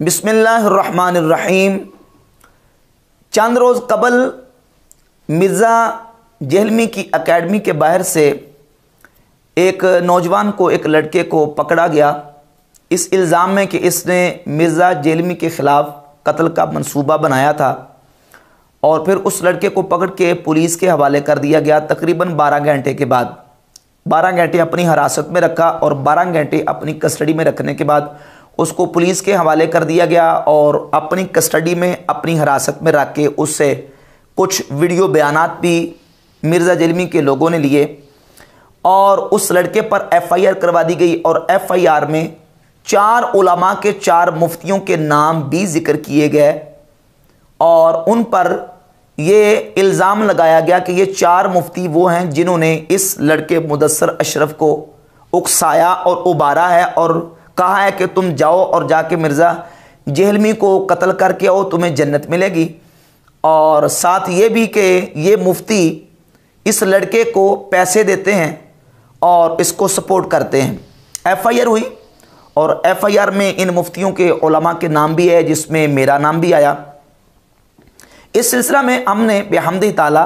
बिस्मिल्लाहिर्रहमानिर्रहीम। चंद रोज़ कबल मिर्ज़ा जेहलमी की एकेडमी के बाहर से एक नौजवान को, एक लड़के को पकड़ा गया इस इल्ज़ाम में कि इसने मिर्ज़ा जेहलमी के ख़िलाफ़ कत्ल का मंसूबा बनाया था और फिर उस लड़के को पकड़ के पुलिस के हवाले कर दिया गया। तकरीबन 12 घंटे के बाद, 12 घंटे अपनी हिरासत में रखा और 12 घंटे अपनी कस्टडी में रखने के बाद उसको पुलिस के हवाले कर दिया गया और अपनी कस्टडी में, अपनी हिरासत में रख के उससे कुछ वीडियो बयानात भी मिर्ज़ा जेहलमी के लोगों ने लिए और उस लड़के पर FIR करवा दी गई और FIR में 4 उलमा के, 4 मुफ्तियों के नाम भी जिक्र किए गए और उन पर ये इल्ज़ाम लगाया गया कि ये 4 मुफ्ती वो हैं जिन्होंने इस लड़के मुदस्सर अशरफ को उकसाया और उबारा है और कहा है कि तुम जाओ और जाके मिर्ज़ा जेहलमी को कत्ल करके आओ, तुम्हें जन्नत मिलेगी। और साथ ये भी कि ये मुफ्ती इस लड़के को पैसे देते हैं और इसको सपोर्ट करते हैं। FIR हुई और FIR में इन मुफ्तियों के उलमा के नाम भी है, जिसमें मेरा नाम भी आया। इस सिलसिला में हमने बेहम्दी ताला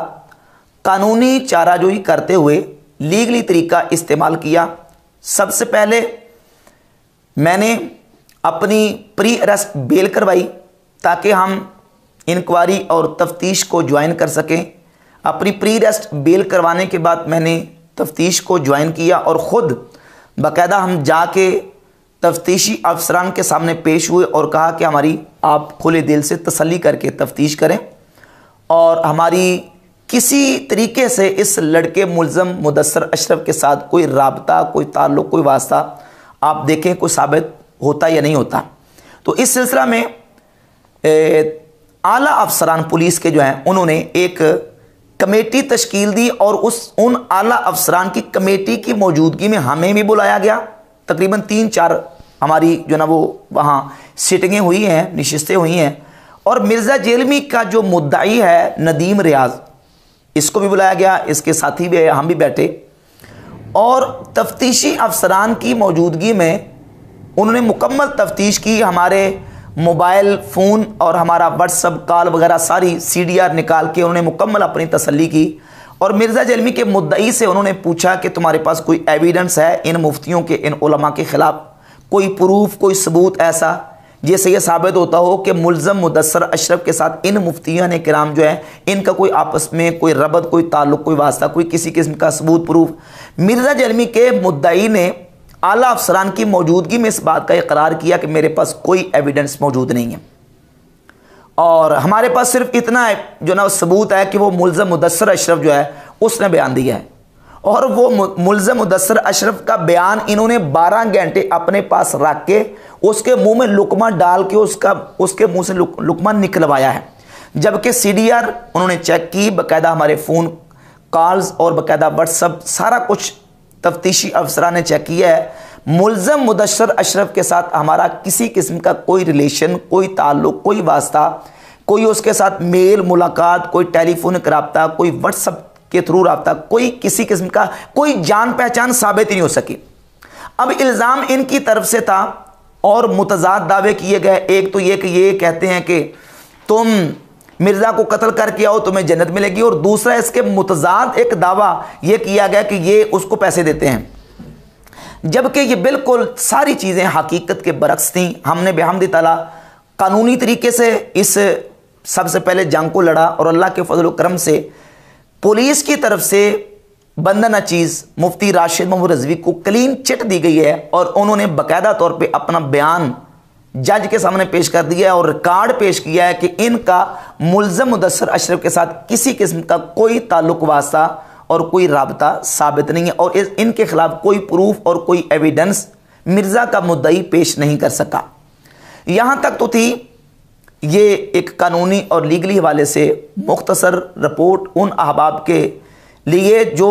कानूनी चाराजोई करते हुए लीगली तरीका इस्तेमाल किया। सबसे पहले मैंने अपनी प्री अरेस्ट बेल करवाई ताकि हम इंक्वायरी और तफ्तीश को ज्वाइन कर सकें। अपनी प्री अरेस्ट बेल करवाने के बाद मैंने तफ्तीश को ज्वाइन किया और ख़ुद बाकायदा हम जाके तफ्तीशी अफसरान के सामने पेश हुए और कहा कि हमारी आप खुले दिल से तसल्ली करके तफ्तीश करें और हमारी किसी तरीके से इस लड़के मुल्ज़म मुदस्सर अशरफ के साथ कोई राबता, कोई ताल्लुक़, कोई वास्ता आप देखें कोई साबित होता या नहीं होता। तो इस सिलसिला में आला अफसरान पुलिस के जो हैं उन्होंने एक कमेटी तश्कील दी और उन आला अफसरान की कमेटी की मौजूदगी में हमें भी बुलाया गया। तकरीबन 3-4 हमारी जो ना वो वहाँ सिटिंगें हुई हैं, नशिस्तें हुई हैं और मिर्ज़ा जेहलमी का जो मुद्दाई है नदीम रियाज, इसको भी बुलाया गया, इसके साथी भी है, हम भी बैठे और तफ्तीशी अफसरान की मौजूदगी में उन्होंने मुकम्मल तफ्तीश की। हमारे मोबाइल फ़ोन और हमारा व्हाट्सअप कॉल वगैरह सारी CDR निकाल के उन्होंने मुकम्मल अपनी तसल्ली की और मिर्ज़ा जेहलमी के मुद्दई से उन्होंने पूछा कि तुम्हारे पास कोई एविडेंस है इन मुफ्तियों के, इन उलमा के ख़िलाफ़, कोई प्रूफ, कोई सबूत ऐसा जिससे यह साबित होता हो कि मुल्ज़म मुदस्सर अशरफ के साथ इन मुफ्तियान किराम जो है इनका कोई आपस में कोई रबत, कोई ताल्लुक़, कोई वास्ता, कोई किसी किस्म का सबूत, प्रूफ। मिर्ज़ा जेहलमी के मुद्दई ने आला अफसरान की मौजूदगी में इस बात का इकरार किया कि मेरे पास कोई एविडेंस मौजूद नहीं है और हमारे पास सिर्फ इतना जो ना सबूत है कि वो मुल्ज़म मुदस्सर अशरफ जो है उसने बयान दिया है और वो मुल्ज़म मुदस्सर अशरफ का बयान इन्होंने 12 घंटे अपने पास रख के उसके मुंह में लुकमा डाल के उसके मुंह से लुकमा निकलवाया है। जबकि CDR उन्होंने चेक की, बाकायदा हमारे फ़ोन कॉल्स और बाकायदा व्हाट्सअप सारा कुछ तफ्तीशी अफसरान ने चेक किया है। मुल्ज़म मुदस्सर अशरफ के साथ हमारा किसी किस्म का कोई रिलेशन, कोई ताल्लुक़, कोई वास्ता, कोई उसके साथ मेल मुलाकात, कोई टेलीफोनिक रब्ता, कोई व्हाट्सअप के थ्रू रब्ता, कोई किसी किस्म का कोई जान पहचान साबित ही नहीं हो सकी। अब इल्ज़ाम इनकी तरफ से था और मुतज़ाद दावे किए गए। एक तो ये कि ये कहते हैं कि तुम मिर्ज़ा को कत्ल करके आओ, तुम्हें जन्नत मिलेगी, और दूसरा इसके मुतज़ाद एक दावा ये किया गया कि ये उसको पैसे देते हैं, जबकि ये बिल्कुल सारी चीज़ें हकीकत के बरक्स थी। हमने बेहम्दी ताला कानूनी तरीके से इस सबसे पहले जंग को लड़ा और अल्लाह के फजल करम से पुलिस की तरफ से बंदा नचीज़ मुफ्ती राशिद महमूद रिजवी को क्लीन चिट दी गई है और उन्होंने बाकायदा तौर पे अपना बयान जज के सामने पेश कर दिया है और रिकॉर्ड पेश किया है कि इनका मुल्ज़म मुदस्सर अशरफ के साथ किसी किस्म का कोई ताल्लुक़, वास्ता और कोई राबता साबित नहीं है और इनके ख़िलाफ़ कोई प्रूफ और कोई एविडेंस मिर्ज़ा का मुद्दई पेश नहीं कर सका। यहाँ तक तो थी ये एक कानूनी और लीगली हवाले से मुख्तसर रिपोर्ट उन अहबाब के लिए जो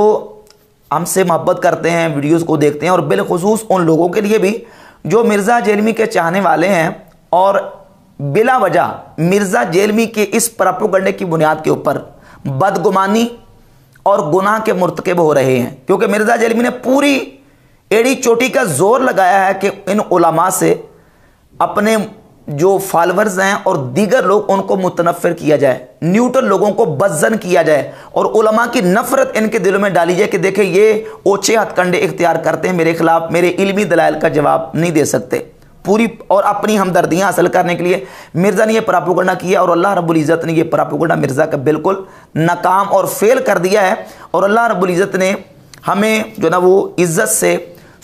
हमसे मोहब्बत करते हैं, वीडियोस को देखते हैं और बिलखुसूस उन लोगों के लिए भी जो मिर्ज़ा जेहलमी के चाहने वाले हैं और बिला वजह मिर्ज़ा जेहलमी के इस प्रोपेगेंडे की बुनियाद के ऊपर बदगुमानी और गुनाह के मुर्तकिब हो रहे हैं। क्योंकि मिर्ज़ा जेहलमी ने पूरी एड़ी चोटी का जोर लगाया है कि इन उलमा से अपने जो फॉलोअर्स हैं और दीगर लोग उनको मुतनफ़िर किया जाए, न्यूट्रल लोगों को बज़्ज़न किया जाए और उलमा की नफ़रत इनके दिलों में डाली जाए कि देखें ये ओछे हथकंडे इख्तियार करते हैं मेरे खिलाफ, मेरे इल्मी दलाइल का जवाब नहीं दे सकते पूरी, और अपनी हमदर्दियाँ हासिल करने के लिए मिर्ज़ा ने यह प्रोपेगेंडा किया और अल्लाह रब्बुल इज़्ज़त ने यह प्रोपेगेंडा मिर्ज़ा का बिल्कुल नाकाम और फेल कर दिया है। और अल्लाह रब्बुल इज़्ज़त ने हमें जो ना वो इज़्ज़त से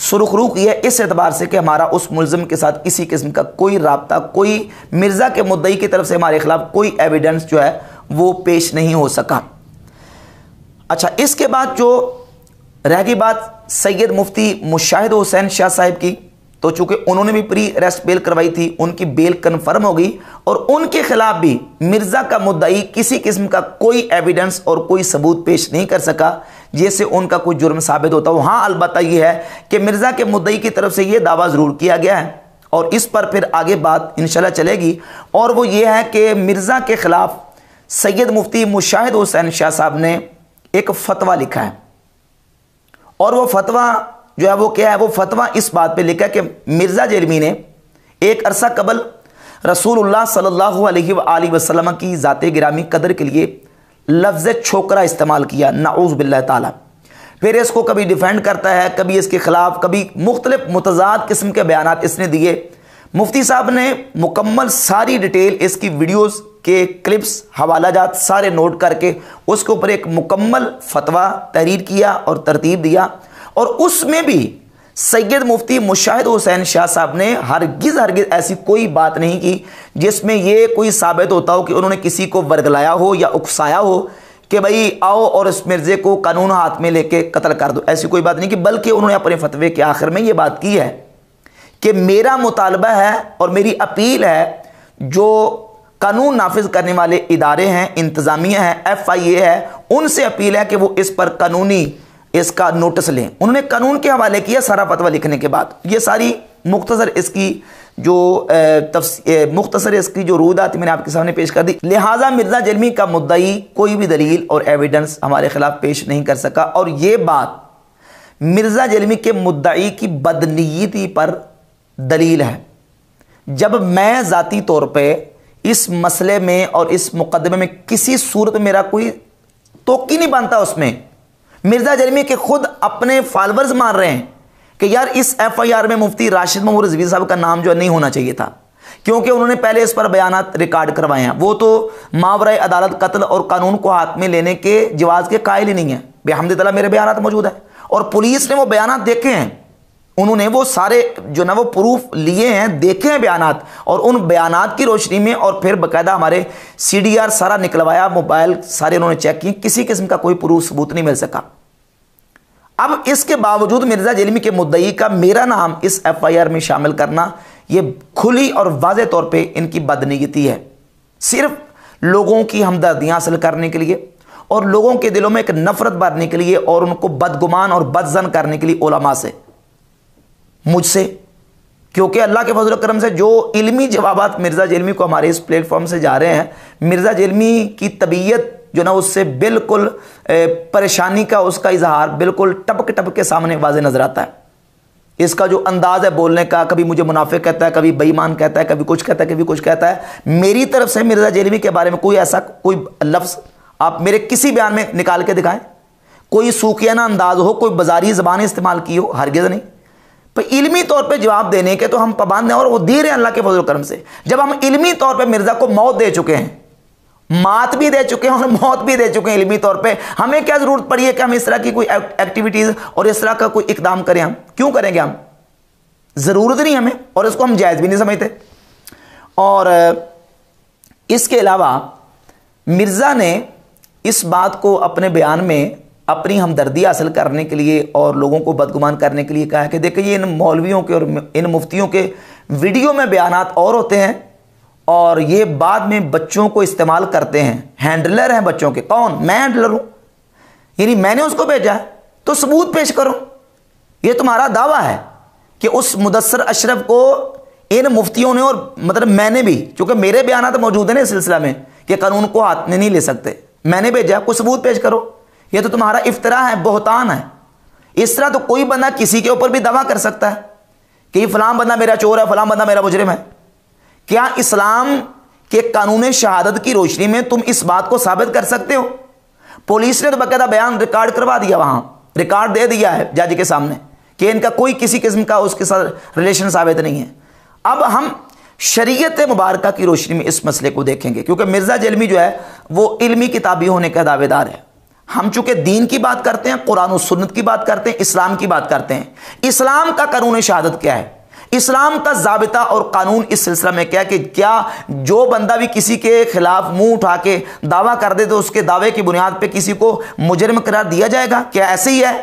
सुरखरू की है इस एतबार से कि हमारा उस मुल्ज़िम के साथ किसी किस्म का कोई राब्ता, कोई मिर्ज़ा के मुद्दई की तरफ से हमारे खिलाफ कोई एविडेंस जो है वो पेश नहीं हो सका। अच्छा, इसके बाद जो रह गई बात सैयद मुफ्ती मुशाहिद हुसैन शाह साहिब की, तो चूंकि उन्होंने भी प्री अरेस्ट बेल करवाई थी, उनकी बेल कन्फर्म हो गई और उनके खिलाफ भी मिर्ज़ा का मुद्दई किसी किस्म का कोई एविडेंस और कोई सबूत पेश नहीं कर सका जिससे उनका कोई जुर्म साबित होता हो। हाँ, अलबत्ता यह है कि मिर्ज़ा के मुद्दई की तरफ से यह दावा ज़रूर किया गया है और इस पर फिर आगे बात इंशाल्लाह चलेगी, और वो ये है कि मिर्ज़ा के खिलाफ सैयद मुफ्ती मुशाहिद हुसैन शाह साहब ने एक फतवा लिखा है और वो फतवा जो है वो क्या है, वो फतवा इस बात पे लिखा है कि मिर्ज़ा जेलमी ने एक अरसा कबल रसूलुल्लाह सल्लल्लाहु अलैहि वसल्लम की ज़ाते गिरामी कदर के लिए लफ्ज़ छोकरा इस्तेमाल किया, नाऊज़ बिल्लाह ताला। फिर इसको कभी डिफेंड करता है, कभी इसके खिलाफ, कभी मुख्तलिफ मुतज़ाद किस्म के बयानात इसने दिए। मुफ्ती साहब ने मुकम्मल सारी डिटेल इसकी वीडियोस के क्लिप्स हवालाजात सारे नोट करके उसके ऊपर एक मुकम्मल फतवा तहरीर किया और तरतीब दिया, और उसमें भी सैयद मुफ्ती मुशाहिद हुसैन शाह साहब ने हरगिज़ ऐसी कोई बात नहीं की जिसमें यह कोई साबित होता हो कि उन्होंने किसी को वर्गलाया हो या उकसाया हो कि भाई आओ और इस मिर्ज़े को कानून हाथ में लेके कत्ल कर दो। ऐसी कोई बात नहीं की, बल्कि उन्होंने अपने फतवे के आखिर में यह बात की है कि मेरा मुतालबा है और मेरी अपील है, जो कानून नाफिज करने वाले इदारे हैं, इंतज़ामिया है, FIA है, उनसे अपील है कि वो इस पर कानूनी इसका नोटिस लें। उन्होंने कानून के हवाले किया सारा फतवा लिखने के बाद। ये सारी मुख्तसर इसकी जो मुख्तसर इसकी जो रूदात मैंने आपके सामने पेश कर दी। लिहाजा मिर्ज़ा जेलमी का मुद्दई कोई भी दलील और एविडेंस हमारे खिलाफ पेश नहीं कर सका, और ये बात मिर्ज़ा जेलमी के मुद्दई की बदनीयती पर दलील है। जब मैं ज़ाती तौर पर इस मसले में और इस मुकदमे में किसी सूरत में मेरा कोई तोक़ी नहीं बनता, उसमें मिर्ज़ा जेलमी के खुद अपने फॉलोअर्स मान रहे हैं कि यार इस FIR में मुफ्ती राशिद महमूद रिजवी साहब का नाम जो नहीं होना चाहिए था, क्योंकि उन्होंने पहले इस पर बयानात रिकॉर्ड करवाए हैं। वो तो मावराए अदालत कत्ल और कानून को हाथ में लेने के जवाज़ के कायल ही नहीं है। बेहमदुलिल्लाह मेरे बयानात मौजूद है और पुलिस ने वो बयानात देखे हैं, उन्होंने वो सारे जो ना वो प्रूफ लिए हैं, देखे हैं बयानात, और उन बयानात की रोशनी में और फिर बाकायदा हमारे CDR सारा निकलवाया, मोबाइल सारे उन्होंने चेक किए, किसी किस्म का कोई प्रूफ सबूत नहीं मिल सका। अब इसके बावजूद मिर्ज़ा जेलमी के मुद्दई का मेरा नाम इस FIR में शामिल करना ये खुली और वाज़ेह तौर पे इनकी बदनीयती है, सिर्फ लोगों की हमदर्दियाँ हासिल करने के लिए और लोगों के दिलों में एक नफरत भरने के लिए और उनको बदगुमान और बदजन करने के लिए उलमा से, मुझसे, क्योंकि अल्लाह के फजल करम से जो इल्मी जवाबात मिर्ज़ा जेलमी को हमारे इस प्लेटफॉर्म से जा रहे हैं, मिर्ज़ा जेलमी की तबीयत जो ना उससे बिल्कुल परेशानी का उसका इजहार बिल्कुल टपक टपक के सामने वाज़े नज़र आता है। इसका जो अंदाज़ है बोलने का, कभी मुझे मुनाफिक कहता है, कभी बेईमान कहता है, कभी कुछ कहता है, कभी कुछ कहता है। मेरी तरफ से मिर्ज़ा जेलमी के बारे में कोई ऐसा कोई लफ्ज़ आप मेरे किसी बयान में निकाल के दिखाएं, कोई सूखियाना अंदाज हो, कोई बाजारी ज़बान इस्तेमाल की हो, हरगिज़ नहीं। पर इल्मी तौर पे जवाब देने के तो हम पाबंद हैं और वो दे रहे हैं अल्लाह के फजल करम से। जब हम इल्मी तौर पे मिर्ज़ा को मौत दे चुके हैं, मात भी दे चुके हैं और मौत भी दे चुके हैं इल्मी तौर पे, हमें क्या ज़रूरत पड़ी है कि हम इस तरह की कोई एक्टिविटीज़ और इस तरह का कोई इकदाम करें? हम क्यों करेंगे? हम ज़रूरत नहीं हमें, और इसको हम जायज़ भी नहीं समझते। और इसके अलावा मिर्ज़ा ने इस बात को अपने बयान में अपनी हमदर्दी हासिल करने के लिए और लोगों को बदगुमान करने के लिए कहा कि देखिए ये इन मौलवियों के और इन मुफ्तियों के वीडियो में बयानात और होते हैं और ये बाद में बच्चों को इस्तेमाल करते हैं, हैंडलर हैं बच्चों के। कौन? मैं हैंडलर हूँ, यानी मैंने उसको भेजा है, तो सबूत पेश करो। ये तुम्हारा दावा है कि उस मुदस्सर अशरफ को इन मुफ्तियों ने और मतलब मैंने भी, चूँकि मेरे बयानात मौजूद हैं ना इस सिलसिला में कि कानून को हाथ में नहीं ले सकते, मैंने भेजा, कोई सबूत पेश करो। ये तो तुम्हारा इफ्तरा है, बहतान है। इस तरह तो कोई बंदा किसी के ऊपर भी दावा कर सकता है कि फलां बंदा मेरा चोर है, फलां बंदा मेरा मुजरिम है। क्या इस्लाम के कानून शहादत की रोशनी में तुम इस बात को साबित कर सकते हो? पुलिस ने तो बाकायदा बयान रिकॉर्ड करवा दिया, वहां रिकॉर्ड दे दिया है जज के सामने कि इनका कोई किसी किस्म का उसके साथ रिलेशन साबित नहीं है। अब हम शरीयत मुबारका की रोशनी में इस मसले को देखेंगे, क्योंकि मिर्जा जलमी जो है वो इल्मी किताबी होने का दावेदार है। हम चूंकि दीन की बात करते हैं, कुरान और सुन्नत की बात करते हैं, इस्लाम की बात करते हैं। इस्लाम का कानून शहादत क्या है, इस्लाम का ज़ाबिता और कानून इस सिलसिला में क्या है कि क्या जो बंदा भी किसी के खिलाफ मुंह उठा के दावा कर दे तो उसके दावे की बुनियाद पे किसी को मुजरिम करार दिया जाएगा? क्या ऐसे ही है?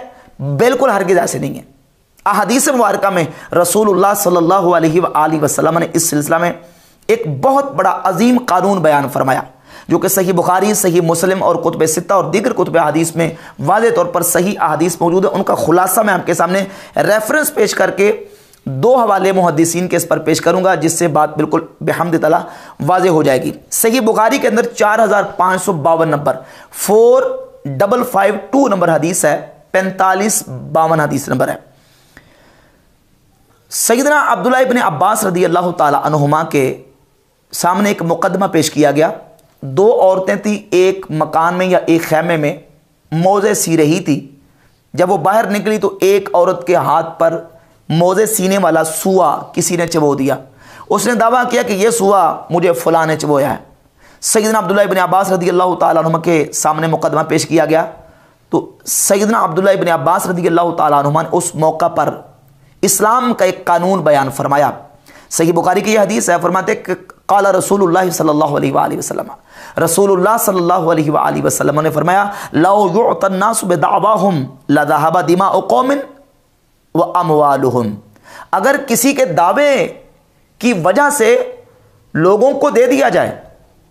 बिल्कुल हरगिज़ ऐसे नहीं है। अहादीस मुबारका में रसूलुल्लाह सल्लल्लाहु अलैहि वसल्लम ने इस सिलसिला में एक बहुत बड़ा अजीम कानून बयान फरमाया, जो कि सही बुखारी, सही मुस्लिम और कुतुब सित्ता और दीगर कुतुब हदीस में वाज़ेह तौर पर सही अहादीस मौजूद है। उनका खुलासा मैं आपके सामने रेफरेंस पेश करके दो हवाले मुहद्दिसीन के इस पर पेश करूंगा, जिससे बात बिल्कुल बिहम्दिल्लाह वाज़ेह हो जाएगी। सही बुखारी के अंदर 4552 नंबर, 4552 नंबर हदीस है, 4552 हदीस नंबर है। सैयदना अब्दुल्लाह इब्न अब्बास रदी अल्लाह ताला अन्हुमा के सामने एक मुकदमा पेश किया गया। दो औरतें थी, एक मकान में या एक खैमे में मोज़े सी रही थी। जब वो बाहर निकली तो एक औरत के हाथ पर मोज़े सीने वाला सुआ किसी ने चबो दिया। उसने दावा किया कि यह सुआ मुझे फलां ने चबोया है। सैयदना अब्दुल्लाह इब्न अब्बास रदी अल्लाह ताला अन्हुमा के सामने मुकदमा पेश किया गया। तो सैयदना अब्दुल्लाह इब्न अब्बास रदी अल्लाह ताला अन्हुमा ने उस मौका पर इस्लाम का एक कानून बयान फरमाया। सही बुखारी की यह हदीस है, फरमाते क़ाला रसूलुल्लाह सल्लल्लाहु अलैहि वसल्लम, रसूलुल्लाह सल्लल्लाहु अलैहि वसल्लम ने फरमाया, लौ युअतन नासु बिदअवाहुम लज़हबा दिमाउ कौमिन व अमवालुहुम। अगर किसी के दावे की वजह से लोगों को दे दिया जाए,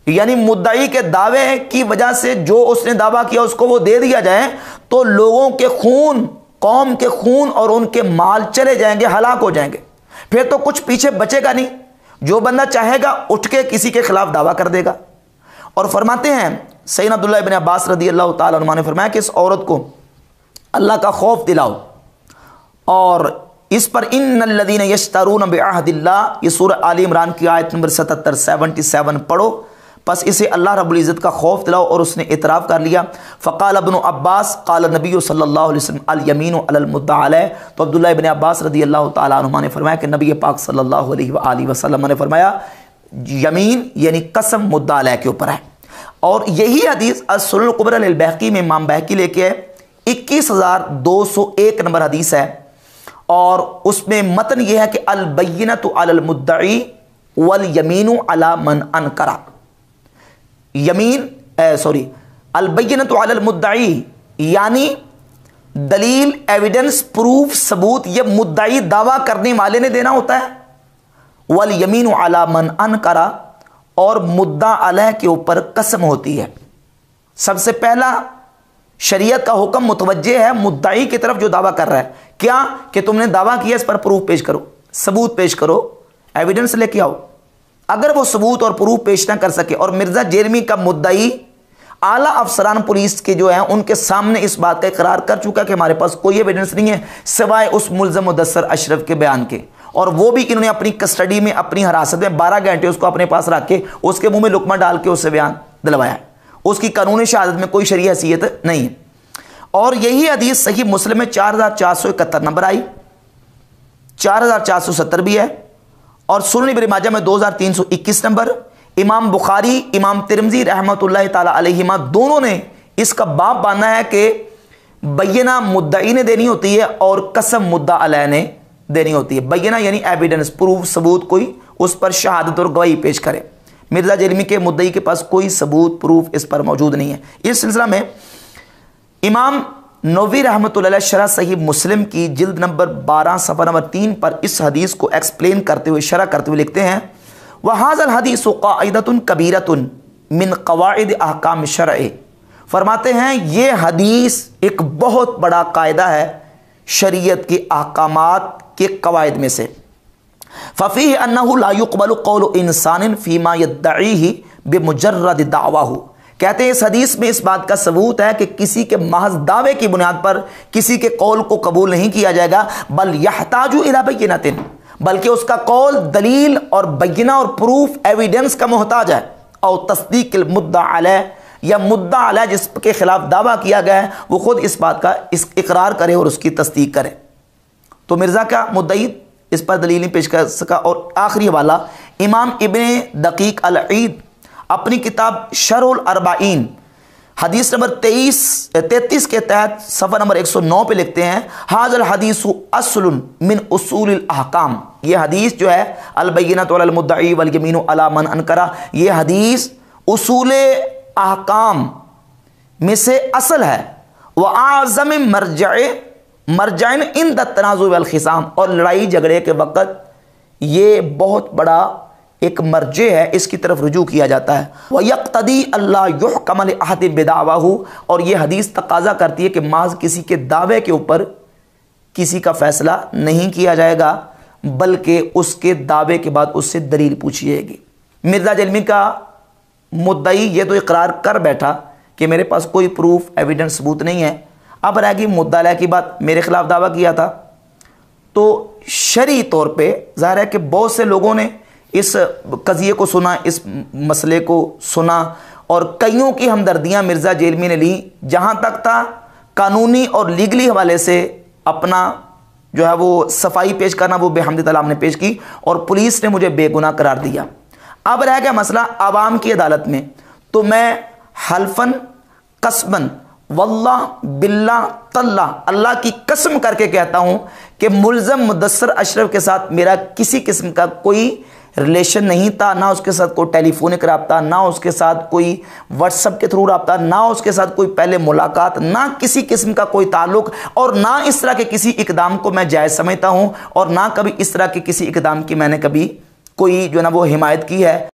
यानी मुद्दई के दावे की वजह से जो उसने दावा किया उसको वो दे दिया जाए, तो लोगों के खून, कौम के खून और उनके माल चले जाएंगे, हलाक हो जाएंगे। फिर तो कुछ पीछे बचेगा नहीं। जो बंदा चाहेगा उठ के किसी के खिलाफ दावा कर देगा। और फरमाते हैं सैयदना अब्दुल्लाह इब्न अब्बास रदी अल्लाह ताला अन्हु ने फरमाया कि इस औरत को अल्लाह का खौफ दिलाओ और इस पर इन्नल्लज़ीना यश्तरून बिअहदिल्लाह, ये सूरह आल इमरान की आयत नंबर 77 पढ़ो। बस इसे अल्लाह रब्बुल इज़्ज़त का खौफ दिलाओ। और उसने इतराफ़ कर लिया। फ़क़ाल इब्नु अब्बास क़ाल नबी सल्लल्लाहु अलैहि वसल्लम अल यमीनु अलल मुद्दा अलैह। तो अब्दुल्लाह इब्न अब्बास रदी अल्लाह ताला अन्हुमा ने फरमाया कि नबी पाक सल्लल्लाहु अलैहि वसल्लम ने फरमाया यमीन यानी कसम मुद्दा अलैह के ऊपर है। और यही हदीस अस-सुनन कुबरा लिल बैहक़ी में इमाम बैहक़ी लेके है, 21201 नंबर हदीस है। और उसमें मतन यह है कि अल बय्यिनतु अलल मुद्दई वल यमीनु अला मन अनकरा। अल बय्यिनतु अलल मुद्दई यानी दलील, एविडेंस, प्रूफ, सबूत ये मुद्दई दावा करने वाले ने देना होता है। वल यमीनु अला मन अनकरा, और मुद्दा अलैह के ऊपर कसम होती है। सबसे पहला शरीयत का हुक्म मुतवज्जे है मुद्दई की तरफ जो दावा कर रहा है, क्या कि तुमने दावा किया, इस पर प्रूफ पेश करो, सबूत पेश करो, एविडेंस लेके आओ। अगर वो सबूत और प्रूफ पेश ना कर सके और मिर्जा जेरमी का मुद्दई आला अफसरान पुलिस के जो है उनके सामने इस बात का इकरार कर चुका कि हमारे पास कोई एविडेंस नहीं है सिवाय उस मुल्ज़म मुदस्सर अशरफ के बयान के, और वो भी इन्होंने अपनी कस्टडी में, अपनी हिरासत में 12 घंटे उसको अपने पास रख के उसके मुंह में लुकमा डाल के उससे बयान दिलवाया है, उसकी कानूनी शहादत में कोई शरई हैसियत नहीं है। और यही हदीस सही मुस्लिम में 4471 नंबर आई, 4470 भी है, और सुनन इब्न माजा में 2321 नंबर। इमाम बुखारी, इमाम तिरमिज़ी रहमतुल्लाह ताला अलैहिमा दोनों ने इसका बाब बांधा है कि बय्यना मुद्दई ने देनी होती है और कसम मुद्दा अलैह ने देनी होती है। बय्यना यानी एविडेंस, प्रूफ, सबूत, कोई उस पर शहादत और गवाही पेश करे। मिर्जा जेरमी के मुद्दई के पास कोई सबूत, प्रूफ इस पर मौजूद नहीं है। इस सिलसिला में इमाम नववी रहमतुल्लाह अलैह शरह सही मुस्लिम की जिल्द नंबर 12 सफ़ा नंबर 3 पर इस हदीस को एक्सप्लेन करते हुए, शरह करते हुए लिखते हैं, वहाज़ल हदीसु क़ाइदतुन कबीरतुन मिन क़वाइद अहकाम शरअ। फरमाते हैं ये हदीस एक बहुत बड़ा कायदा है शरीयत के अहकामात के कवायद में से। फ़फ़ीह अन्नहु ला युक़बलु क़ौलु इंसानिन फ़ीमा यद्दईही बिमुजर्रद दावाहु। कहते हैं इस हदीस में इस बात का सबूत है कि किसी के महज दावे की बुनियाद पर किसी के कौल को कबूल नहीं किया जाएगा, बल यहताजु इला बय्यिनतिन, बल्कि उसका कौल दलील और बैना और प्रूफ एविडेंस का मोहताज है। और तस्दीक मुद्दा अलैह, या मुद्दा अलैह जिसके खिलाफ दावा किया गया है वो खुद इस बात का इकरार करे और उसकी तस्दीक करे। तो मिर्ज़ा का मुद्दई इस पर दलील नहीं पेश कर सका। और आखिरी हवाला इमाम इब्न दकीक अल ईद अपनी किताब शरहुल अरबाइन हदीस नंबर 33 के तहत सफ़ा नंबर 109 पे लिखते हैं, हाज़ल हदीसु अस्लुन मिन उसूलिल अहकाम। ये हदीस जो है अल बैयिनतु अलल मुद्दई वल यमीनु अला मन अनकरा, ये हदीस उसूल अहकाम में से असल है। व आज़म मरजअन इंद तनाज़ुज़ वल खिसाम, और लड़ाई झगड़े के वक़्त ये बहुत बड़ा एक मर्जे है, इसकी तरफ रुजू किया जाता है। वह यक़्तदी अल्लाह युहकम लिअहद बिदावाहु, और ये हदीस तकाजा करती है कि माज किसी के दावे के ऊपर किसी का फैसला नहीं किया जाएगा, बल्कि उसके दावे के बाद उससे दलील पूछी जाएगी। मिर्ज़ा जलमी का मुद्दई ये तो इकरार कर बैठा कि मेरे पास कोई प्रूफ एविडेंस सबूत नहीं है। अब रह गई मुद्दा अलैह की बात, मेरे खिलाफ दावा किया था। तो शरई तौर पे ज़ाहिर है कि बहुत से लोगों ने इस कज़िए को सुना, इस मसले को सुना, और कईयों की हमदर्दियाँ मिर्ज़ा जेलमी ने ली। जहाँ तक था कानूनी और लीगली हवाले से अपना जो है वो सफाई पेश करना, वो बेहमदिल्लाह ने पेश की और पुलिस ने मुझे बेगुनाह करार दिया। अब रह गया मसला आवाम की अदालत में। तो मैं हल्फन कसबन वल्लाह बिल्लाह तल्लाह, अल्लाह की कसम करके कहता हूँ कि मुल्ज़म मुदस्सर अशरफ के साथ मेरा किसी किस्म का कोई रिलेशन नहीं था, ना उसके साथ कोई टेलीफोनिक रब्ता, ना उसके साथ कोई व्हाट्सएप के थ्रू रब्ता, ना उसके साथ कोई पहले मुलाकात, ना किसी किस्म का कोई ताल्लुक, और ना इस तरह के किसी इकदाम को मैं जायज़ समझता हूँ, और ना कभी इस तरह के किसी इकदाम की मैंने कभी कोई जो है ना वो हिमायत की है।